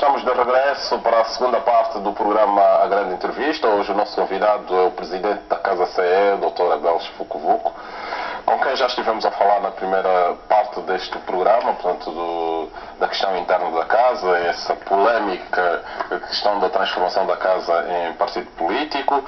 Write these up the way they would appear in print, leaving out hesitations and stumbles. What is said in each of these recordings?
estamos de regresso para a segunda parte do programa A Grande Entrevista. Hoje o nosso convidado é o presidente da Casa CE, Dr. Abel Vuco, com quem já estivemos a falar na primeira parte deste programa, portanto, da questão interna da Casa, essa polémica questão da transformação da Casa em partido político.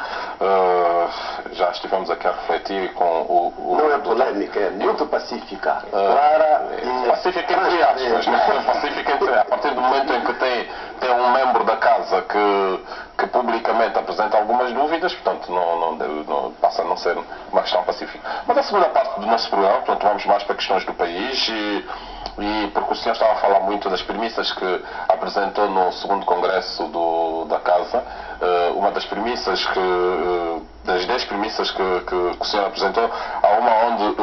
Já estivemos aqui a refletir com o não é polêmica, é muito pacífica, clara e pacífica entre aspas, pacífica entre, a partir do momento em que tem um membro da Casa que publicamente apresenta algumas dúvidas, portanto não passa a não ser uma questão pacífica. Mas a segunda parte do nosso programa, portanto, vamos mais para questões do país e porque o senhor estava a falar muito das premissas que apresentou no segundo congresso da Casa, uma das premissas das 10 premissas que o senhor apresentou, há uma onde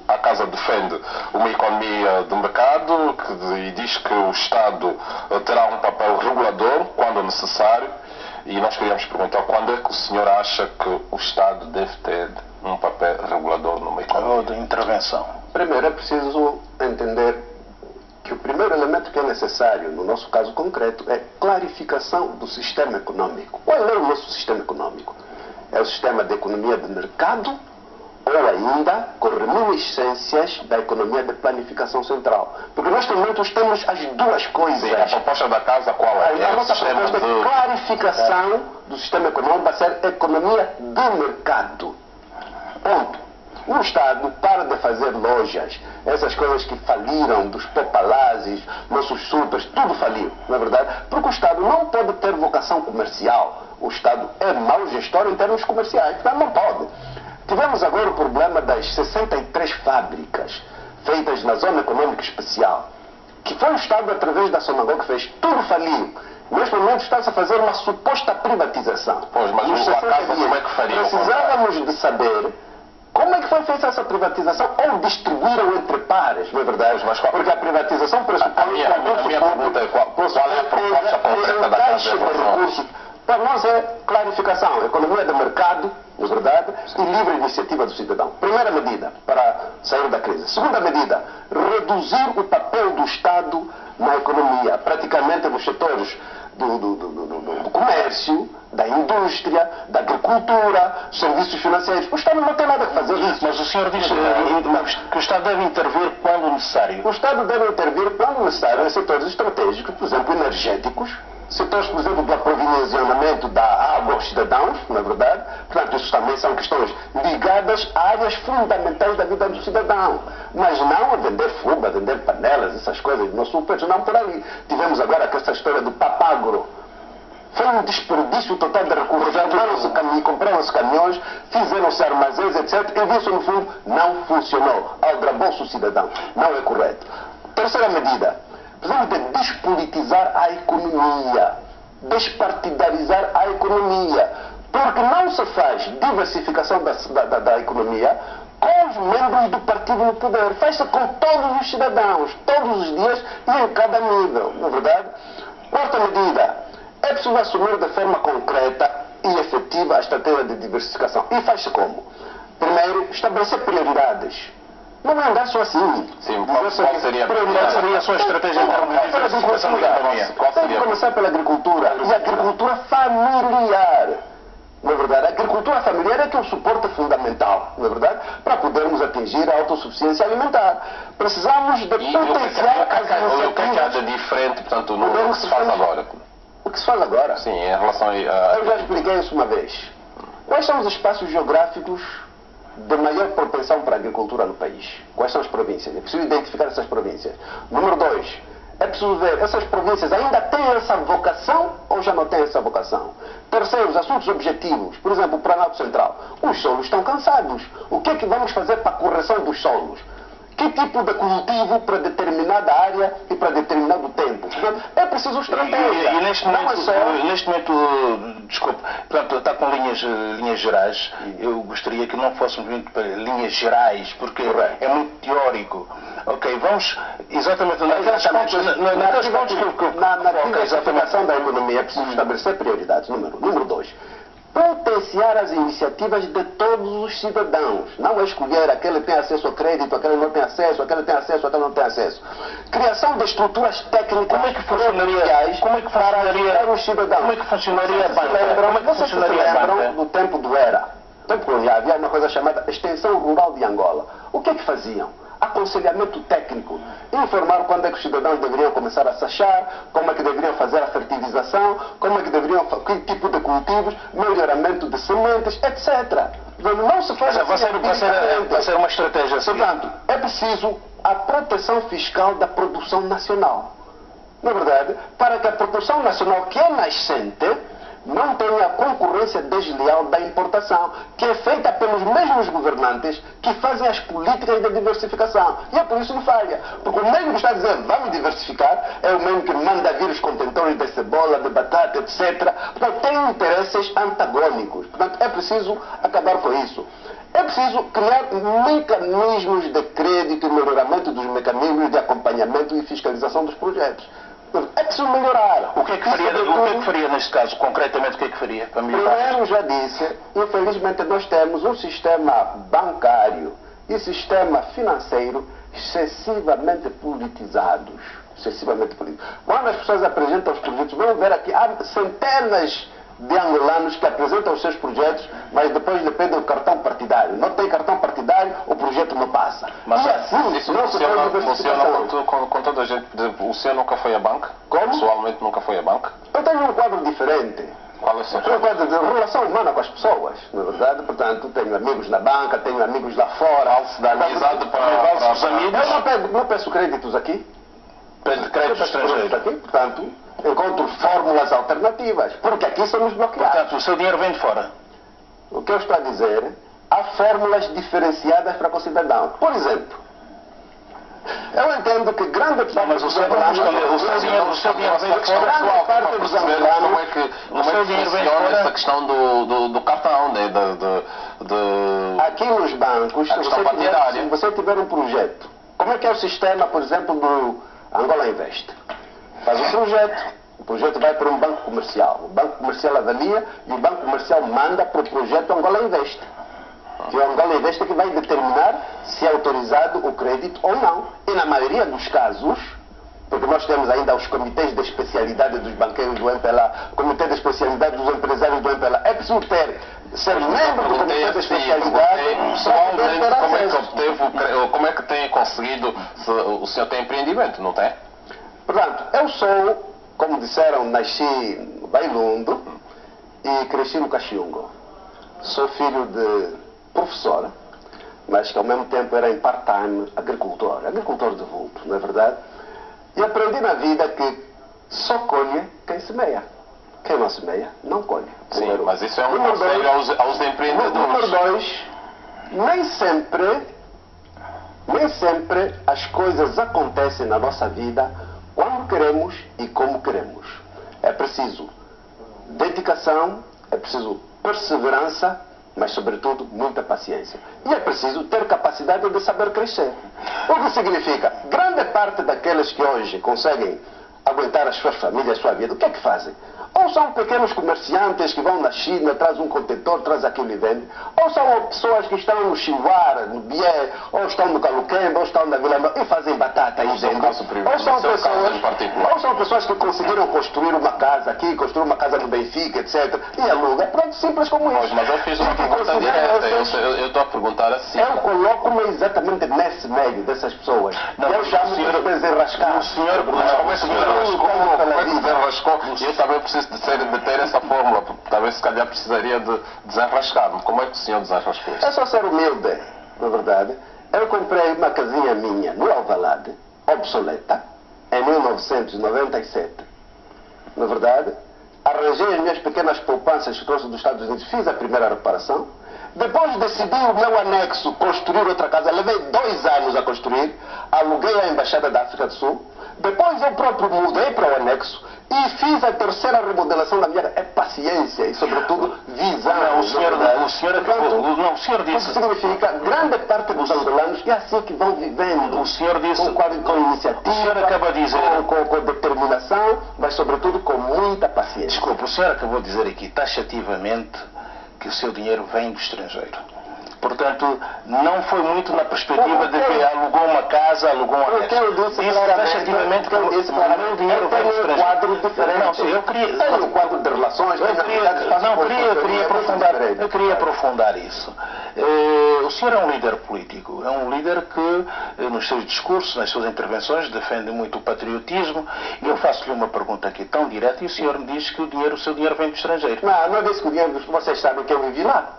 a Casa defende uma economia de mercado e diz que o Estado terá um papel regulador quando necessário, e nós queríamos perguntar quando é que o senhor acha que o Estado deve ter um papel regulador numa economia de intervenção. Primeiro é preciso entender que o primeiro elemento que é necessário, no nosso caso concreto, é clarificação do sistema econômico. Qual é o nosso sistema econômico? É o sistema de economia de mercado ou ainda com reminiscências da economia de planificação central? Porque neste momento temos as duas coisas. Sim, a proposta da Casa qual é? A nossa proposta é clarificação do sistema econômico para ser economia de mercado. Ponto. O Estado para de fazer lojas, essas coisas que faliram, dos popalazes, nossos supers, tudo faliu, não é verdade? Porque o Estado não pode ter vocação comercial. O Estado é mau gestor em termos comerciais, não pode. Tivemos agora o problema das 63 fábricas feitas na Zona Econômica Especial, que foi o Estado, através da Sonangol, que fez, tudo faliu. Neste momento está-se a fazer uma suposta privatização. Pois, mas o Casa como é que faria? Precisávamos de saber como é que foi feita essa privatização ou distribuíram entre pares, não é verdade? Mas porque a privatização pressupõe a minha pergunta é qual é a proposta concreta da Casa de recursos? Para nós é clarificação, economia de mercado, não é verdade? E livre iniciativa do cidadão. Primeira medida para sair da crise. Segunda medida, reduzir o papel do Estado na economia, praticamente nos setores do comércio, da indústria, da agricultura, serviços financeiros. O Estado não tem nada a fazer isso. Mas o senhor disse que o Estado deve intervir quando necessário. O Estado deve intervir quando necessário em setores estratégicos, por exemplo, energéticos, setores, por exemplo, do aprovisionamento da água aos cidadãos, não é verdade? Portanto, isso também são questões ligadas a áreas fundamentais da vida do cidadão. Mas não a vender fuga, a vender panelas, essas coisas, não super, não por ali. Tivemos agora essa história do papagro. Foi um desperdício total de recursos. Compraram-se caminhões, fizeram-se armazéns, etc. E isso, no fundo, não funcionou. Aldrabou-se o cidadão. Não é correto. Terceira medida. Precisamos de despolitizar a economia. Despartidarizar a economia. Porque não se faz diversificação da economia com os membros do partido no poder. Faz-se com todos os cidadãos, todos os dias e em cada nível. Não é verdade? Quarta medida. É preciso assumir de forma concreta e efetiva a estratégia de diversificação. E faz-se como? Primeiro, estabelecer prioridades. Não é andar só assim. Sim, qual seria a sua estratégia de diversificação da economia? Tem que começar pela agricultura. E a agricultura familiar. Não é verdade? A agricultura familiar é que é o suporte fundamental, não é verdade? Para podermos atingir a autossuficiência alimentar. Precisamos de potenciar o que é que há de diferente, portanto, no que se faz agora? O que se faz agora? Sim, em relação a... Eu já expliquei isso uma vez. Quais são os espaços geográficos de maior propensão para a agricultura no país? Quais são as províncias? É preciso identificar essas províncias. Número 2, é preciso ver, essas províncias ainda têm essa vocação ou já não têm essa vocação? Terceiro, os assuntos objetivos. Por exemplo, o Planalto Central. Os solos estão cansados. O que é que vamos fazer para a correção dos solos? Que tipo de cultivo para determinada área e para determinado tempo? É preciso estratégia. E neste momento, desculpe, portanto, está com linhas gerais. Eu gostaria que não fôssemos muito para linhas gerais, porque é muito teórico. Ok, vamos exatamente na diversificação da economia é preciso estabelecer prioridades. Número 2. potenciar as iniciativas de todos os cidadãos. Não é escolher aquele tem acesso ao crédito, aquele não tem acesso, aquele tem acesso, aquele não tem acesso. Criação de estruturas técnicas Como é que funcionaria para ajudar os cidadãos. Como é que funcionaria a banca? Vocês se lembram do tempo do ERA? No tempo colonial havia uma coisa chamada Extensão Rural de Angola. O que é que faziam? Aconselhamento técnico, informar quando é que os cidadãos deveriam começar a sachar, como é que deveriam fazer a fertilização, como é que deveriam, que tipo de cultivos, melhoramento de sementes, etc. Não se faz vai ser uma estratégia assim. Portanto, é preciso a proteção fiscal da produção nacional. Na verdade, para que a produção nacional, que é nascente, não tenha a concorrência desleal da importação, que é feita pelos mesmos governantes que fazem as políticas de diversificação. E é por isso que falha. Porque o mesmo que está a dizer vamos diversificar é o mesmo que manda vir os contentores de cebola, de batata, etc. Portanto, tem interesses antagônicos. Portanto, é preciso acabar com isso. É preciso criar mecanismos de crédito e melhoramento dos mecanismos de acompanhamento e fiscalização dos projetos. É preciso melhorar. O que é que faria neste caso? Concretamente, o que é que faria para melhorar? Primeiro, já disse, infelizmente nós temos um sistema bancário e sistema financeiro excessivamente politizados. Excessivamente politizados. Quando as pessoas apresentam os projetos, vão ver aqui, há centenas de angolanos que apresentam os seus projetos, mas depois lhe pedem o cartão partidário. Não tem cartão partidário, o projeto não passa. Mas e assim, isso não se faz diversificação. funciona com toda a gente. Por exemplo, o senhor nunca foi a banca? Como? Pessoalmente nunca foi a banca? Eu tenho um quadro diferente. Qual é o seu Eu quadro de relação humana com as pessoas, na verdade. Portanto, tenho amigos na banca, tenho amigos lá fora. da amizade para os amigos? Eu não peço créditos aqui. Pede crédito estrangeiro. Aqui, portanto, encontro fórmulas alternativas, porque aqui somos bloqueados. Portanto, o seu dinheiro vem de fora. O que eu estou a dizer, há fórmulas diferenciadas para o cidadão. Por exemplo, eu entendo que grande parte mas o seu dinheiro vem de fora. Pessoal, para perceber como é que funciona essa questão do cartão, né? Aqui nos bancos, se você tiver um projeto, como é que é o sistema, por exemplo, do Angola Invest? Faz um projeto, o projeto vai para um banco comercial, o banco comercial avalia e o banco comercial manda para o projeto Angola Invest. Que o Angola Invest é que vai determinar se é autorizado o crédito ou não. E na maioria dos casos, porque nós temos ainda os comitês de especialidade dos banqueiros do MPLA, comitê de especialidade dos empresários do MPLA, é preciso ser membro do comitê de especialidade. Pessoalmente, como é que tem conseguido, o senhor tem empreendimento, não tem? Portanto, eu sou, como disseram, nasci no Bailundo e cresci no Caxiungo. Sou filho de professor, mas que ao mesmo tempo era em part-time agricultor de vulto, não é verdade? E aprendi na vida que só colhe quem semeia. Quem não semeia, não colhe. Sim, mas isso é um conselho aos empreendedores. Número dois, nem sempre as coisas acontecem na nossa vida quando queremos e como queremos. É preciso dedicação, é preciso perseverança, mas sobretudo muita paciência. E é preciso ter capacidade de saber crescer. O que significa? Grande parte daqueles que hoje conseguem aguentar as suas famílias, a sua vida, o que é que fazem? Ou são pequenos comerciantes que vão na China, traz um contentor, traz aquilo e vende. Ou são pessoas que estão no Xinguara, no Bié, ou estão no Caluquembe, ou estão na Vila Nova e fazem batata e vendem. Ou são pessoas que conseguiram construir uma casa aqui, construir uma casa no Benfica, etc. E aluga. Pronto, simples como isso. Mas eu fiz uma pergunta direta. Eu estou a perguntar assim. Eu coloco-me exatamente nesse meio dessas pessoas. Não, eu chamo de desenrascar. O senhor, mas como é que desenrascou? Eu também preciso de ter essa fórmula, porque talvez se calhar precisaria de desenrascar-me. Como é que o senhor desenrascou isso? É só ser humilde, na verdade. Eu comprei uma casinha minha no Alvalade, obsoleta, em 1997. Na verdade, arranjei as minhas pequenas poupanças que trouxe dos Estados Unidos, fiz a primeira reparação. Depois decidi o meu anexo construir outra casa. Levei 2 anos a construir, aluguei a Embaixada da África do Sul. Depois eu próprio mudei para o anexo e fiz a terceira remodelação da minha casa. É paciência e, sobretudo, visão. Não, o senhor disse. Isso significa grande parte dos angolanos é assim que vão vivendo. O senhor disse. Com iniciativa, o senhor acaba de dizer. Com determinação, mas, sobretudo, com muita paciência. Desculpe, o senhor acabou de dizer aqui taxativamente que o seu dinheiro vem do estrangeiro. Portanto, não foi muito na perspectiva de que alugou uma casa, alugou uma casa. Disse efetivamente que o meu dinheiro vem do estrangeiro. Quadro diferente. Não, sim, eu queria... Tem um quadro de relações. Eu queria aprofundar isso. O senhor é um líder político, é um líder que nos seus discursos, nas suas intervenções, defende muito o patriotismo, e eu faço-lhe uma pergunta aqui tão direta e o senhor me diz que o seu dinheiro vem do estrangeiro. Não disse que o dinheiro, vocês sabem que eu vivi lá.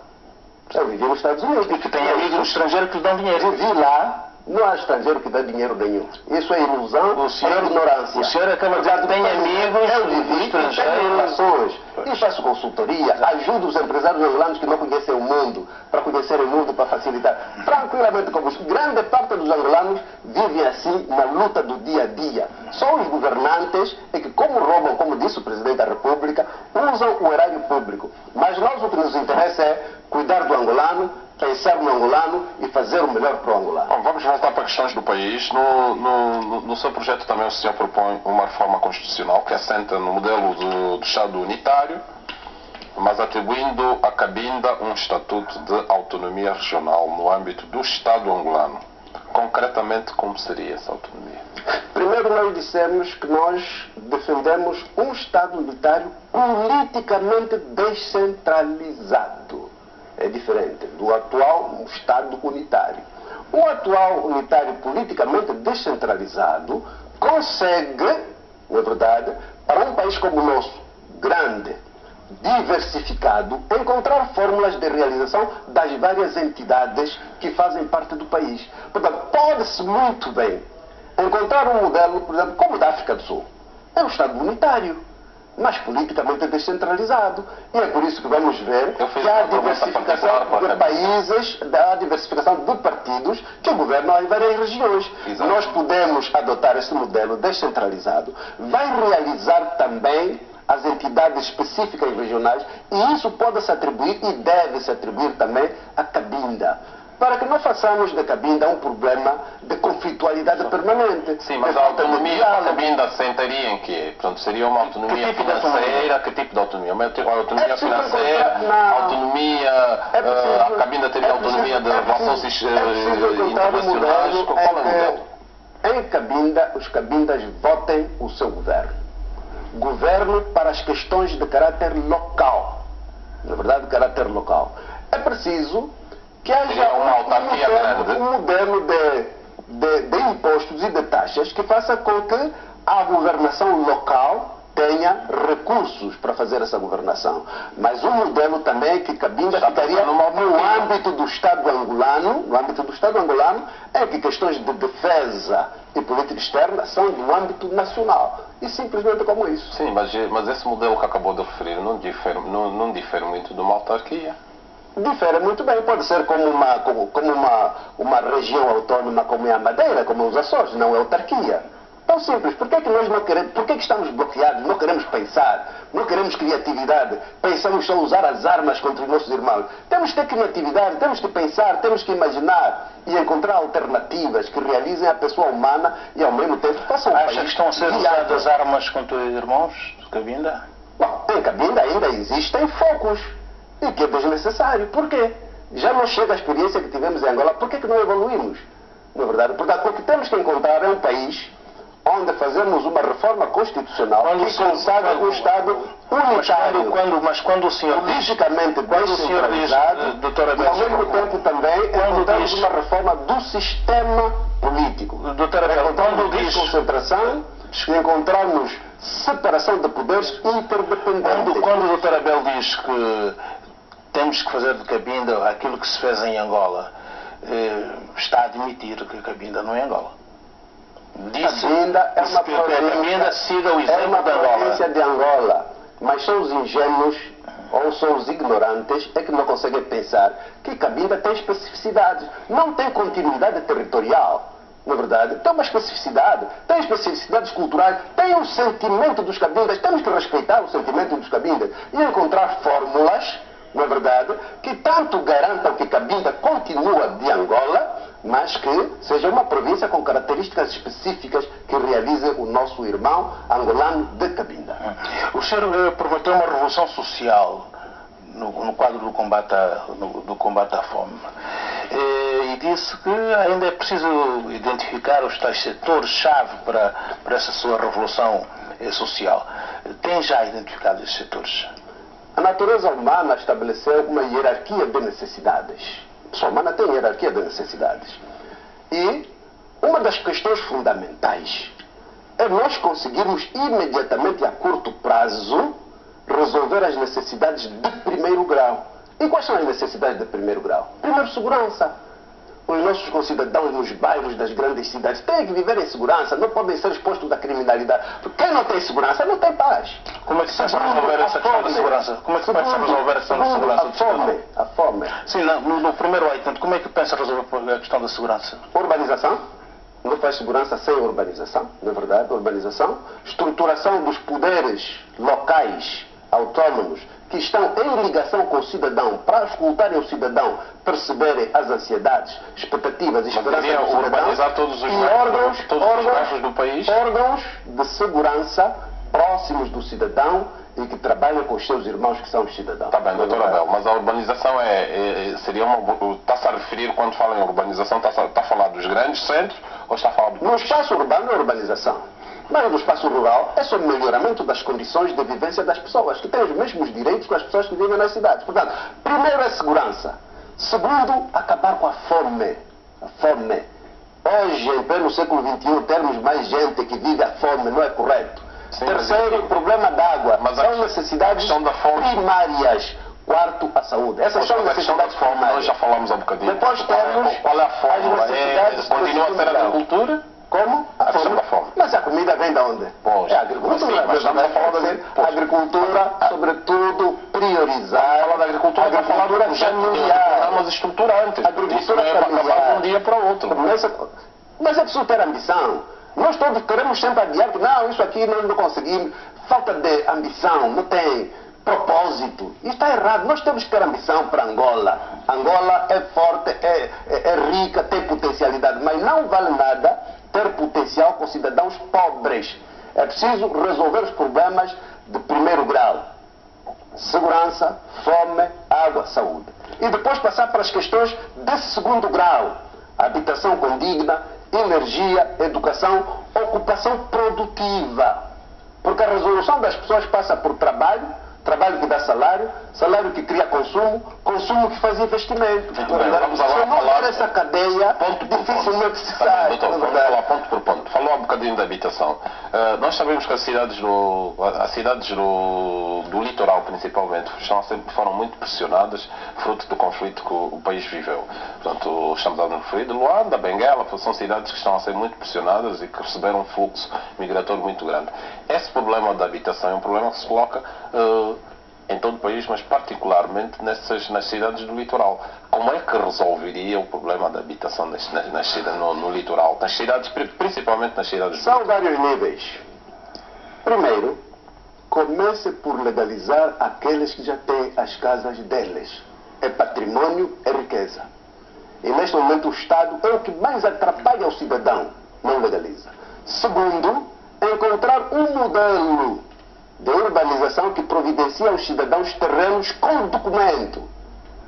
Eu vivi nos Estados Unidos. E que tem amigos no estrangeiro que lhe dão dinheiro. Vivi lá. Não há estrangeiro que dá dinheiro nenhum. Isso é ilusão, é ignorância. O senhor acaba de dizer que tem amigos, eu vivi estrangeiros, e faço consultoria, ajudo os empresários angolanos que não conhecem o mundo, para conhecerem o mundo, para facilitar. Tranquilamente, como grande parte dos angolanos vivem assim na luta do dia a dia. Só os governantes é que, como roubam, como disse o Presidente da República, usam o erário público. Mas nós o que nos interessa é cuidar do angolano, pensar no angolano e fazer o melhor para o angolano. Bom, vamos voltar para questões do país. No seu projeto também o senhor propõe uma reforma constitucional que assenta no modelo do Estado unitário, mas atribuindo a Cabinda um estatuto de autonomia regional no âmbito do Estado angolano. Concretamente, como seria essa autonomia? Primeiro, nós dissemos que nós defendemos um Estado unitário politicamente descentralizado. É diferente do atual Estado unitário. O atual unitário politicamente descentralizado consegue, na verdade, para um país como o nosso, grande, diversificado, encontrar fórmulas de realização das várias entidades que fazem parte do país. Portanto, pode-se muito bem encontrar um modelo, por exemplo, como o da África do Sul. É um Estado unitário, mas politicamente descentralizado. E é por isso que vamos ver que há diversificação de países, há diversificação de partidos que governam em várias regiões. Exato. Nós podemos adotar esse modelo descentralizado. Vai realizar também as entidades específicas regionais, e isso pode se atribuir e deve se atribuir também à Cabinda, para que não façamos da Cabinda um problema de conflitualidade permanente. Sim, mas a autonomia da Cabinda sentaria em quê? Portanto, seria uma autonomia financeira? Que tipo de autonomia? Uma autonomia financeira? Autonomia... a Cabinda teria autonomia de relações internacionais? Qual é o modelo? Em Cabinda, os Cabindas votem o seu governo. Governo para as questões de caráter local. Na verdade, de caráter local. É preciso que haja um modelo de impostos e de taxas que faça com que a governação local tenha recursos para fazer essa governação. Mas um modelo também que Cabinda ficaria no âmbito do Estado angolano, é que questões de defesa e política externa são do âmbito nacional. E simplesmente como isso. Sim, mas esse modelo que acabou de referir não difere muito de uma autarquia. Difere muito bem, pode ser como uma região autônoma como é a Madeira, como os Açores, não é autarquia. Tão simples, por que nós não queremos, por que estamos bloqueados, não queremos pensar, não queremos criatividade, pensamos só usar as armas contra os nossos irmãos. Temos que ter criatividade, temos que pensar, temos que imaginar e encontrar alternativas que realizem a pessoa humana e ao mesmo tempo façam um país. Acha que estão a ser usadas armas contra os irmãos de Cabinda? Bom, em Cabinda ainda existem focos. E que é desnecessário. Por quê? Já não chega a experiência que tivemos em Angola. Por que não evoluímos? Na verdade, portanto, o que temos que encontrar é um país onde fazemos uma reforma constitucional que consagra um Estado unitário, mas quando o senhor politicamente descentralizado, e ao mesmo tempo também encontramos uma reforma do sistema político. Encontramos desconcentração e encontrarmos separação de poderes interdependentes. Quando o Dr. Abel diz que temos que fazer de Cabinda aquilo que se fez em Angola, está a admitir que Cabinda não é Angola. Cabinda é uma província de Angola, mas são os ingênuos ou são os ignorantes é que não conseguem pensar que Cabinda tem especificidades, não tem continuidade territorial. Na verdade, tem uma especificidade, tem especificidades culturais, tem o sentimento dos Cabindas, temos que respeitar o sentimento dos Cabindas e encontrar fórmulas, na verdade, que tanto garantam que Cabinda continua de Angola, mas que seja uma província com características específicas que realize o nosso irmão angolano de Cabinda. O senhor prometeu uma revolução social no quadro do combate à fome. E disse que ainda é preciso identificar os tais setores-chave para essa sua revolução social. Tem já identificado esses setores? A natureza humana estabeleceu uma hierarquia de necessidades. A pessoa humana tem hierarquia de necessidades. E uma das questões fundamentais é nós conseguirmos imediatamente, a curto prazo, resolver as necessidades de primeiro grau. E quais são as necessidades de primeiro grau? Primeiro, segurança. Os nossos concidadãos nos bairros das grandes cidades têm que viver em segurança, não podem ser expostos à criminalidade. Porque quem não tem segurança não tem paz. Como é que se pensa resolver essa questão da segurança? Como é que se pensa resolver a questão da segurança? A fome. Sim, no primeiro item, como é que pensa resolver a questão da segurança? Urbanização. Não faz segurança sem urbanização, na verdade, urbanização. Estruturação dos poderes locais, autônomos, que estão em ligação com o cidadão, para escutarem o cidadão, perceberem as ansiedades, expectativas e esperanças do cidadão. Urbanizar todos os bairros do país? Órgãos de segurança próximos do cidadão e que trabalham com os seus irmãos que são os cidadãos. Está bem, doutor Abel, mas a urbanização seria está-se a referir, quando fala em urbanização, está a falar dos grandes centros ou está a falar do... No espaço urbano é urbanização. Mas no espaço rural é sobre o melhoramento das condições de vivência das pessoas, que têm os mesmos direitos que as pessoas que vivem nas cidades. Portanto, primeiro é segurança. Segundo, acabar com a fome. A fome. Hoje, em pleno século XXI, termos mais gente que vive a fome, não é correto. Sim, terceiro, o problema da água. Mas são necessidades primárias. Quarto, a saúde. Essas são necessidades primárias. Nós já falamos um bocadinho. Depois temos qual é a fome? Continua a ser a agricultura? Como? A questão da fome. Mas a comida vem de onde? Pois, é a agricultura. Sim, mas estamos a falar a agricultura, sobretudo, priorizar. Falar da agricultura, a agricultura familiar. Programas estruturantes. A agricultura familiar. De um dia para o outro. Mas é preciso ter ambição. Nós todos queremos sempre adiar que não, isso aqui nós não conseguimos. Falta de ambição, não tem propósito. Isso está errado. Nós temos que ter ambição para Angola. Angola é forte, é rica, tem potencialidade, mas não vale nada ter potencial com cidadãos pobres. É preciso resolver os problemas de primeiro grau. Segurança, fome, água, saúde. E depois passar para as questões de segundo grau. Habitação condigna, energia, educação, ocupação produtiva. Porque a resolução das pessoas passa por trabalho, trabalho que dá salário, salário que cria consumo, consumo que faz investimento. Vamos agora se não falar ter essa cadeia, dificilmente se sai. Doutor, vamos falar ponto por ponto. Falou um bocadinho da habitação. Nós sabemos que as cidades do litoral, principalmente, foram muito pressionadas, fruto do conflito que o país viveu. Portanto, estamos a referir de Luanda, Benguela, são cidades que estão a ser muito pressionadas e que receberam um fluxo migratório muito grande. Esse problema da habitação é um problema que se coloca em todo o país, mas particularmente nas cidades do litoral. Como é que resolveria o problema da habitação no litoral, nas cidades, principalmente nas cidades do litoral? São vários níveis. Primeiro, comece por legalizar aqueles que já têm as casas deles. É patrimônio, é riqueza. E neste momento o Estado é o que mais atrapalha o cidadão, não legaliza. Segundo, encontrar um modelo de urbanização que providencia aos cidadãos terrenos com documento.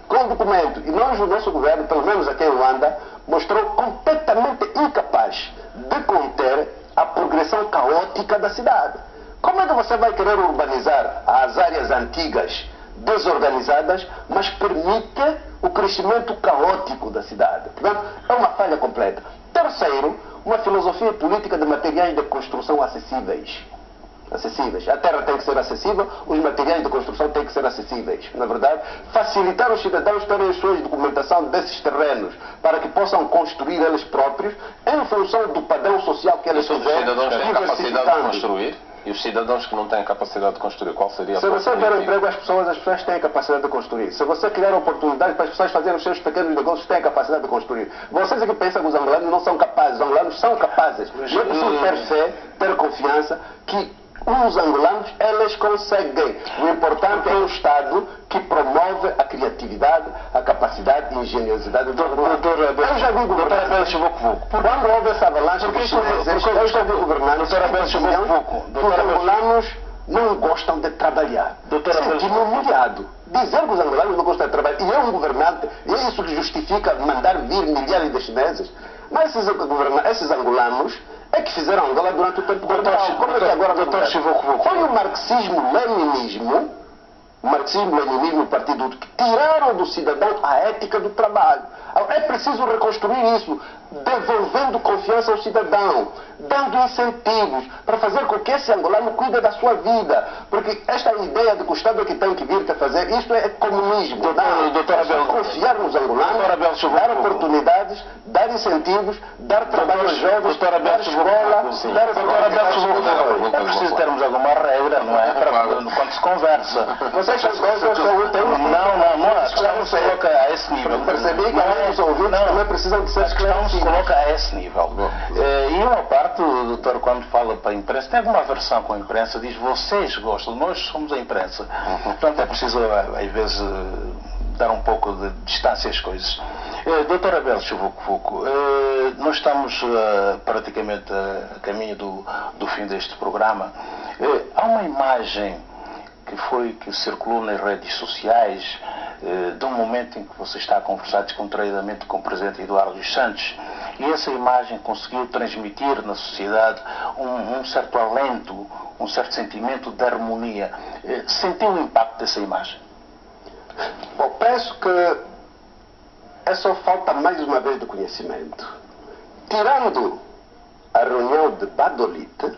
Com documento. E nós, o nosso governo, pelo menos aqui em Luanda, mostrou completamente incapaz de conter a progressão caótica da cidade. Como é que você vai querer urbanizar as áreas antigas, desorganizadas, mas permite o crescimento caótico da cidade? Portanto, é uma falha completa. Terceiro, uma filosofia política de materiais de construção acessíveis. A terra tem que ser acessível, os materiais de construção têm que ser acessíveis. Na verdade, facilitar os cidadãos terem as suas documentação desses terrenos para que possam construir eles próprios em função do padrão social que eles quiserem. Os cidadãos têm capacidade de construir? E os cidadãos que não têm capacidade de construir, qual seria a Se você der emprego às pessoas, as pessoas têm a capacidade de construir. Se você criar oportunidades para as pessoas fazerem os seus pequenos negócios, têm a capacidade de construir. Vocês aqui pensam que os angolanos não são capazes. Os angolanos são capazes. Não é preciso ter fé, ter confiança que os angolanos, eles conseguem. O importante é o Estado que promove a criatividade, a capacidade e a engenhosidade do angolano. Eu já vi governantes. Quando houve essa avalanche de chineses, eu já vi governantes que os angolanos não gostam de trabalhar. Doutora, senti-me humilhado. Dizer que os angolanos não gostam de trabalhar, e é um governante, e é isso que justifica mandar vir milhares de chineses. Mas esses angolanos é que fizeram Angola durante o tempo do Brasil. Como é que agora foi o marxismo-leninismo, o partido que tiraram do cidadão a ética do trabalho. É preciso reconstruir isso, devolvendo confiança ao cidadão, dando incentivos para fazer com que esse angolano cuide da sua vida. Porque esta ideia de que o Estado é que tem que vir a fazer, isto é comunismo. Doutora Abel, confiar nos angolanos, dar oportunidades, dar incentivos, dar trabalho aos jovens, dar escola, dar é preciso termos alguma regra, não é? Quando se conversa. Vocês são dois, eu sou um. Não, a questão se coloca a esse nível. Percebi que os ouvintes também precisam de ser esclarecidos. A questão se coloca a esse nível. E uma parte, o doutor, quando fala para a imprensa, tem alguma aversão com a imprensa, diz: vocês gostam, nós somos a imprensa. Portanto, é preciso, às vezes, dar um pouco de distância às coisas. Doutor Abel Chuvoco, nós estamos praticamente a caminho do fim deste programa. Há uma imagem que circulou nas redes sociais de um momento em que você está a conversar descontraídamente com o presidente Eduardo dos Santos, e essa imagem conseguiu transmitir na sociedade um certo alento, um certo sentimento de harmonia. Sentiu o impacto dessa imagem? Bom, penso que é só falta mais uma vez de conhecimento. Tirando a reunião de Badolite,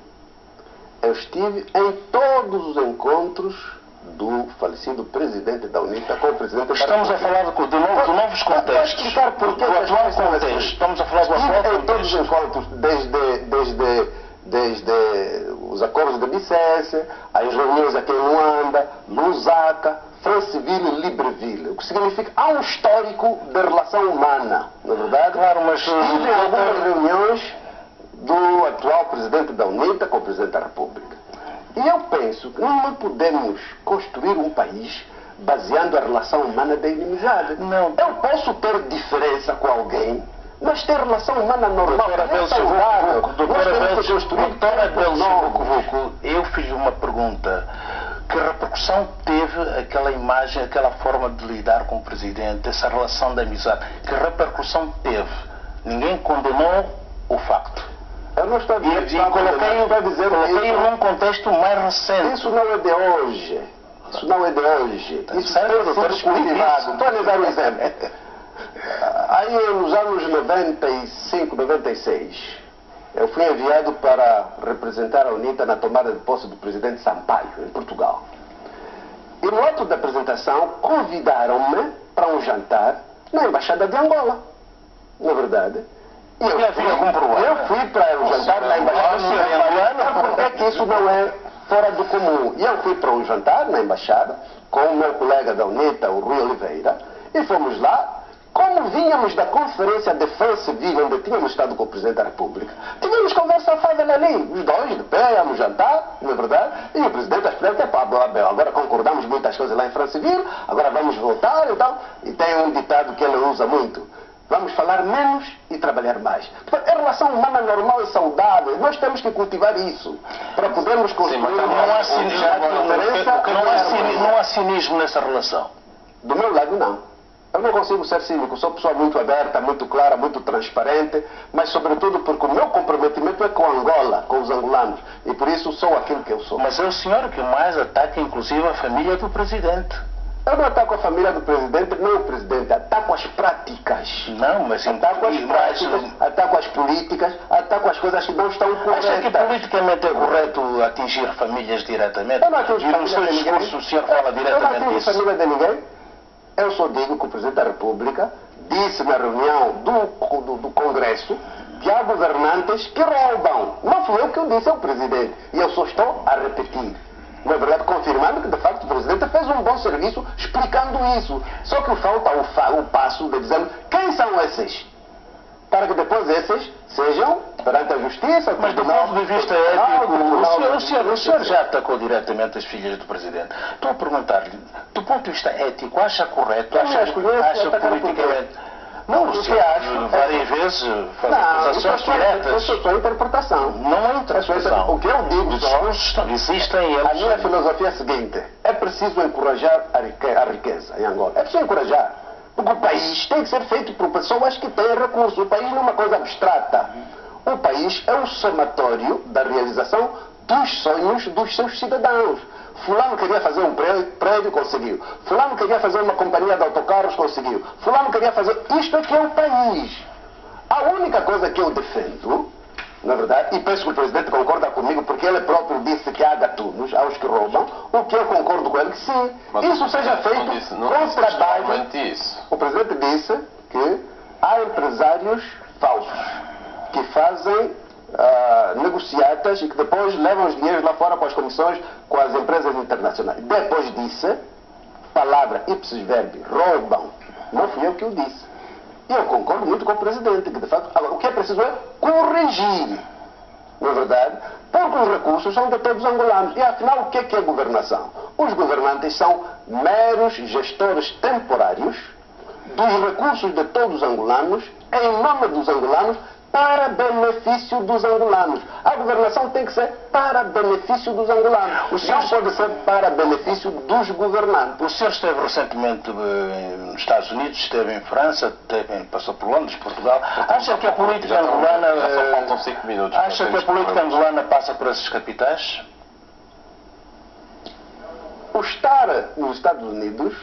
eu estive em todos os encontros do falecido presidente da UNITA com o presidente da Estamos a falar de novos contextos. Do atual contexto. Estamos a falar do atual contexto. Em todos os encontros, desde os acordos de Bicesse, as reuniões aqui em Luanda, Lusaka, Franceville e Libreville. O que significa há um histórico da relação humana, na verdade. Claro, mas estive em algumas reuniões do atual presidente da UNITA com o presidente da República. E eu penso que nós não podemos construir um país baseando a relação humana da inimizade. Não. Eu posso ter diferença com alguém, mas ter relação humana normal. Eu fiz uma pergunta. Que repercussão teve aquela imagem, aquela forma de lidar com o presidente, essa relação de amizade? Que repercussão teve? Ninguém condenou o facto. Eu não estou dizendo e coloquei-o num contexto mais recente. Isso não é de hoje. Isso não é de hoje. Isso tem sido cultivado. Estou a lhe dar um exemplo. Aí nos anos 95, 96, eu fui enviado para representar a UNITA na tomada de posse do presidente Sampaio, em Portugal. E no ato da apresentação, convidaram-me para um jantar na Embaixada de Angola. Na verdade. E eu fui para um jantar na Embaixada de Angola, porque é que isso não é fora do comum. E eu fui para um jantar na Embaixada com o meu colega da UNITA, o Rui Oliveira, e fomos lá. Como vínhamos da conferência de Franceville, onde tínhamos estado com o Presidente da República, tínhamos conversa fável ali, os dois de pé, íamos jantar, não é verdade? E o Presidente da República, agora concordamos muitas coisas lá em Franceville, agora vamos voltar e tal. E tem um ditado que ele usa muito: vamos falar menos e trabalhar mais. Portanto, a relação humana normal e saudável, nós temos que cultivar isso, para podermos construir não há cinismo nessa relação. Do meu lado, não. Eu não consigo ser cínico, sou pessoa muito aberta, muito clara, muito transparente, mas sobretudo porque o meu comprometimento é com Angola, com os angolanos, e por isso sou aquilo que eu sou. Mas é o senhor que mais ataca, inclusive, a família do presidente. Eu não ataco a família do presidente, nem o presidente, ataco as práticas. Não, mas ataco as práticas, ataco as políticas, ataco as coisas que não estão corretas. Acha que politicamente é correto atingir famílias diretamente? Eu não atingo família de ninguém. E no seu discurso o senhor fala diretamente disso? Eu não atingo família de ninguém. Eu só digo que o Presidente da República disse na reunião do Congresso que há governantes que roubam. Não fui eu que eu disse, é o Presidente. E eu só estou a repetir. Na verdade, confirmando que, de facto, o Presidente fez um bom serviço explicando isso. Só que falta o passo de dizer quem são esses. Para que depois esses sejam perante a justiça. Mas do ponto de vista ético, o senhor já atacou diretamente as filhas do Presidente. Estou a perguntar-lhe, do ponto de vista ético, acha correto, acha politicamente... Não, o que acho... várias vezes fazem Não, acusações diretas. isso é sua interpretação. Não é interpretação. O que eu digo só... Existem A minha eles. filosofia é a seguinte: é preciso encorajar a riqueza em Angola. É preciso encorajar. Porque o país tem que ser feito por pessoas que têm recursos. O país não é uma coisa abstrata. O país é o somatório da realização dos sonhos dos seus cidadãos. Fulano queria fazer um prédio, conseguiu. Fulano queria fazer uma companhia de autocarros, conseguiu. Fulano queria fazer... Isto é que é o país. A única coisa que eu defendo, na verdade, e penso que o presidente concorda comigo, porque ele próprio disse que há gatunos, aos que roubam, o que eu concordo com ele, que sim, Mas isso seja feito com trabalho. Isso. O presidente disse que há empresários falsos que fazem negociatas e que depois levam os dinheiros lá fora com as comissões, com as empresas internacionais. Depois disse, palavra ipsis verbi, roubam. Não fui eu que o disse. E eu concordo muito com o presidente, que de facto, agora, o que é preciso é corrigir, não é verdade? Porque os recursos são de todos os angolanos. E afinal, o que é governação? Os governantes são meros gestores temporários dos recursos de todos os angolanos, em nome dos angolanos, para benefício dos angolanos. A governação tem que ser para benefício dos angolanos. O senhor pode ser para benefício dos governantes. O senhor esteve recentemente nos Estados Unidos, esteve em França, passou por Londres, Portugal. Acha que a política angolana... Já só faltam 5 minutos. Acha que a política angolana passa por essas capitais? O estar nos Estados Unidos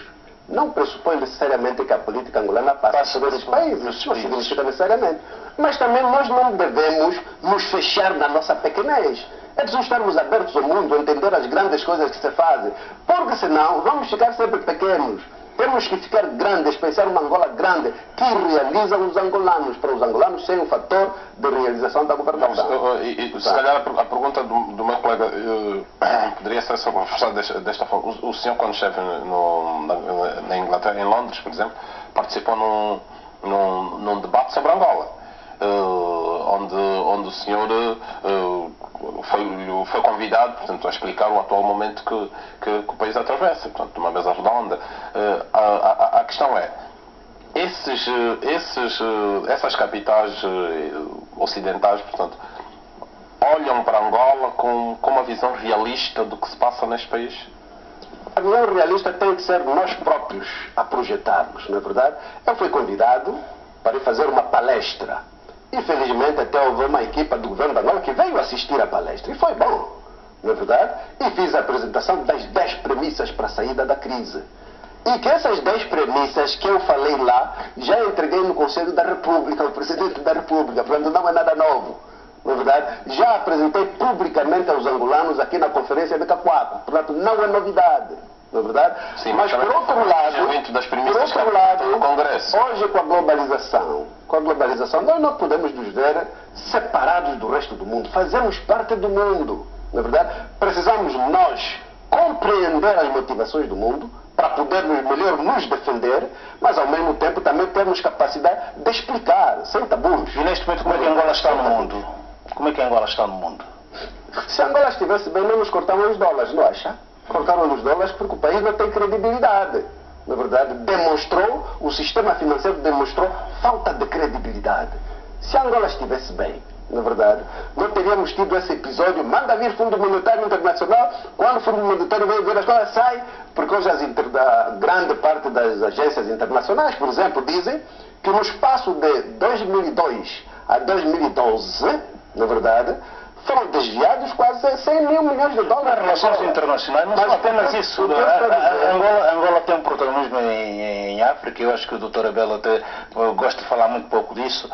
não pressupõe necessariamente que a política angolana passe por esses países. Não significa necessariamente. Mas também nós não devemos nos fechar na nossa pequenez. É preciso estarmos abertos ao mundo, entender as grandes coisas que se fazem. Porque senão vamos ficar sempre pequenos. Temos que ficar grandes, pensar uma Angola grande que realiza os angolanos, para os angolanos serem um fator de realização da governação. Se calhar a pergunta do meu colega poderia ser só reforçada desta forma. O senhor, quando esteve na Inglaterra, em Londres, por exemplo, participou num debate sobre Angola. Onde o senhor foi convidado, portanto, a explicar o atual momento que o país atravessa, portanto, de uma mesa redonda. A questão é, essas capitais ocidentais, portanto, olham para Angola com uma visão realista do que se passa neste país? A visão realista tem que ser nós próprios a projetarmos, não é verdade? Eu fui convidado para ir fazer uma palestra. Infelizmente, até houve uma equipa do governo da Angola que veio assistir à palestra. E foi bom, não é verdade? E fiz a apresentação das 10 premissas para a saída da crise. E que essas 10 premissas que eu falei lá, já entreguei no Conselho da República, ao Presidente da República. Portanto, não é nada novo, não é verdade? Já apresentei publicamente aos angolanos aqui na Conferência de Cacoaco. Portanto, não é novidade. Não é verdade? Sim, mas por outro lado, hoje com a globalização, nós não podemos nos ver separados do resto do mundo. Fazemos parte do mundo, não é verdade? Precisamos nós compreender as motivações do mundo para podermos melhor nos defender, mas ao mesmo tempo também termos capacidade de explicar, sem tabus. E neste momento, como é que Angola está no mundo? Como é que Angola está no mundo? Se Angola estivesse bem, não nos cortavam os dólares, não acha? Cortaram os dólares porque o país não tem credibilidade. Na verdade, o sistema financeiro demonstrou falta de credibilidade. Se Angola estivesse bem, na verdade, não teríamos tido esse episódio, manda vir Fundo Monetário Internacional, quando o Fundo Monetário veio ver as coisas, sai, porque hoje grande parte das agências internacionais, por exemplo, dizem que no espaço de 2002 a 2012, na verdade, foram desviados quase 100 mil milhões de dólares. Nas relações internacionais não são apenas isso. Angola tem um protagonismo em África, eu acho que o Dr. Abel até gosta de falar muito pouco disso.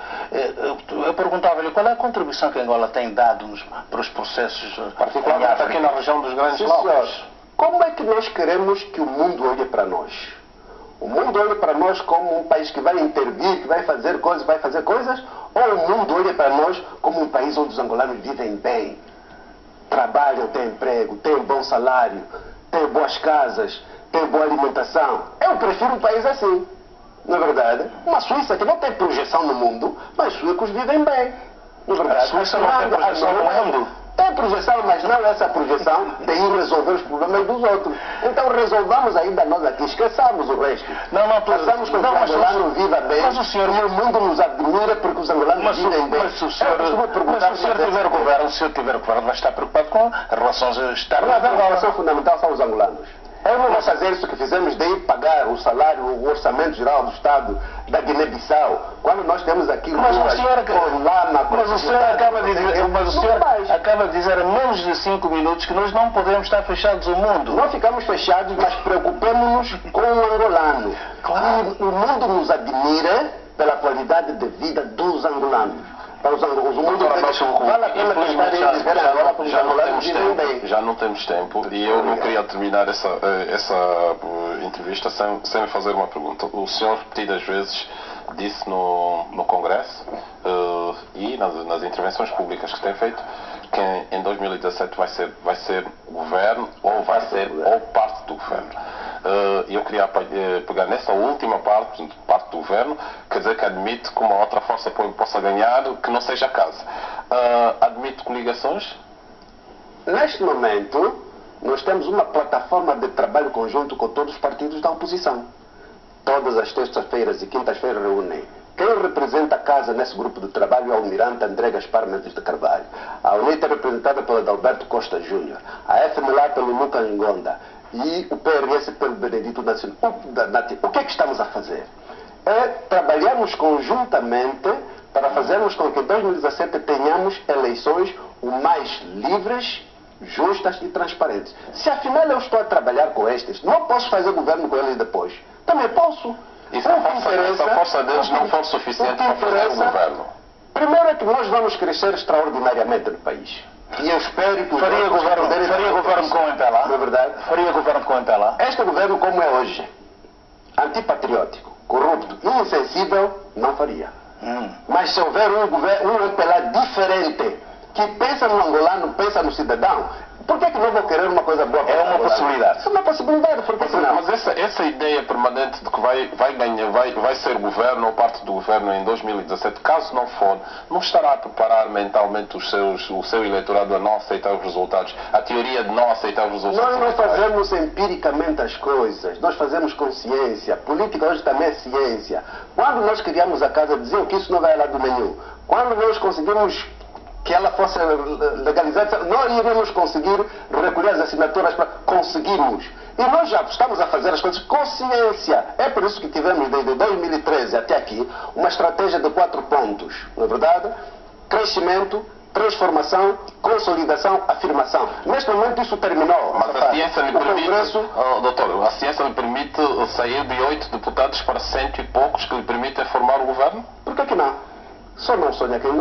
Eu perguntava-lhe qual é a contribuição que Angola tem dado para os processos, particularmente aqui na região dos Grandes Lagos. Como é que nós queremos que o mundo olhe para nós? O mundo olha para nós como um país que vai intervir, que vai fazer coisas, ou o mundo olha para nós como um país onde os angolanos vivem bem, trabalham, têm emprego, têm bom salário, têm boas casas, têm boa alimentação? Eu prefiro um país assim, na verdade. Uma Suíça que não tem projeção no mundo, mas suecos vivem bem, na verdade. A Suíça não tem projeção no mundo? É projeção, mas não essa projeção de ir resolver os problemas dos outros. Então resolvamos ainda nós aqui, esqueçamos o resto. Passamos com que o angolano viva bem mas o senhor, e o mundo nos admira porque os angolanos vivem bem. Mas se o senhor tiver governo, vai estar preocupado com as relações externas. A relação fundamental são os angolanos. Vamos fazer isso que fizemos de ir pagar o salário, o orçamento geral do Estado da Guiné-Bissau, quando nós temos aqui mas o senhor acaba de dizer em menos de 5 minutos que nós não podemos estar fechados ao mundo. Não ficamos fechados, mas preocupemos-nos com o angolano. Claro. E o mundo nos admira pela qualidade de vida dos angolanos. Para os angolanos, o mundo vale a pena tentar ir viver agora porque os angolanos vivem bem. Já não temos tempo e eu não queria terminar essa entrevista sem fazer uma pergunta. O senhor repetidas vezes disse no Congresso e nas intervenções públicas que tem feito que em 2017 vai ser governo ou vai ser ou parte do governo. Eu queria pegar nessa última parte do governo, quer dizer que admite que uma outra força possa ganhar, que não seja a casa. Admite coligações? Neste momento, nós temos uma plataforma de trabalho conjunto com todos os partidos da oposição. Todas as terças-feiras e quintas-feiras reúnem. Quem representa a casa nesse grupo de trabalho é o almirante André Gaspar Mendes de Carvalho. A UNITA é representada pelo Adalberto Costa Júnior. A FNLA pelo Lucas Ngonda. E o PRS pelo Benedito Nacional. O que é que estamos a fazer? É trabalharmos conjuntamente para fazermos com que em 2017 tenhamos eleições o mais livres, justas e transparentes. Se afinal eu estou a trabalhar com estes, não posso fazer governo com eles depois. Também posso. E se a força deles não for suficiente para fazer o governo? Primeiro é que nós vamos crescer extraordinariamente no país. E eu espero que faria governo com o MPLA? Não é verdade? Faria governo com o MPLA? Este governo, como é hoje, antipatriótico, corrupto e insensível, não faria. Mas se houver um MPLA diferente, que pensa no angolano, pensa no cidadão, por que não vou querer uma coisa boa para É uma possibilidade. É uma possibilidade, porque senão... Mas essa ideia permanente de que vai ser governo ou parte do governo em 2017, caso não for, não estará a preparar mentalmente o seu eleitorado a não aceitar os resultados, a teoria de não aceitar os resultados? Nós não fazemos empiricamente as coisas, nós fazemos com ciência. Política hoje também é ciência. Quando nós criamos a casa, diziam que isso não vai a lado nenhum. Quando nós conseguimos que ela fosse legalizada, nós iríamos conseguir recolher as assinaturas para conseguirmos. E nós já estamos a fazer as coisas com ciência. É por isso que tivemos, desde 2013 até aqui, uma estratégia de 4 pontos. Não é verdade? Crescimento, transformação, consolidação, afirmação. Neste momento isso terminou. Mas a ciência lhe permite, doutor, a ciência lhe permite sair de 8 deputados para 100 e poucos que lhe permitem formar o governo? Por que não? Só não sonha quem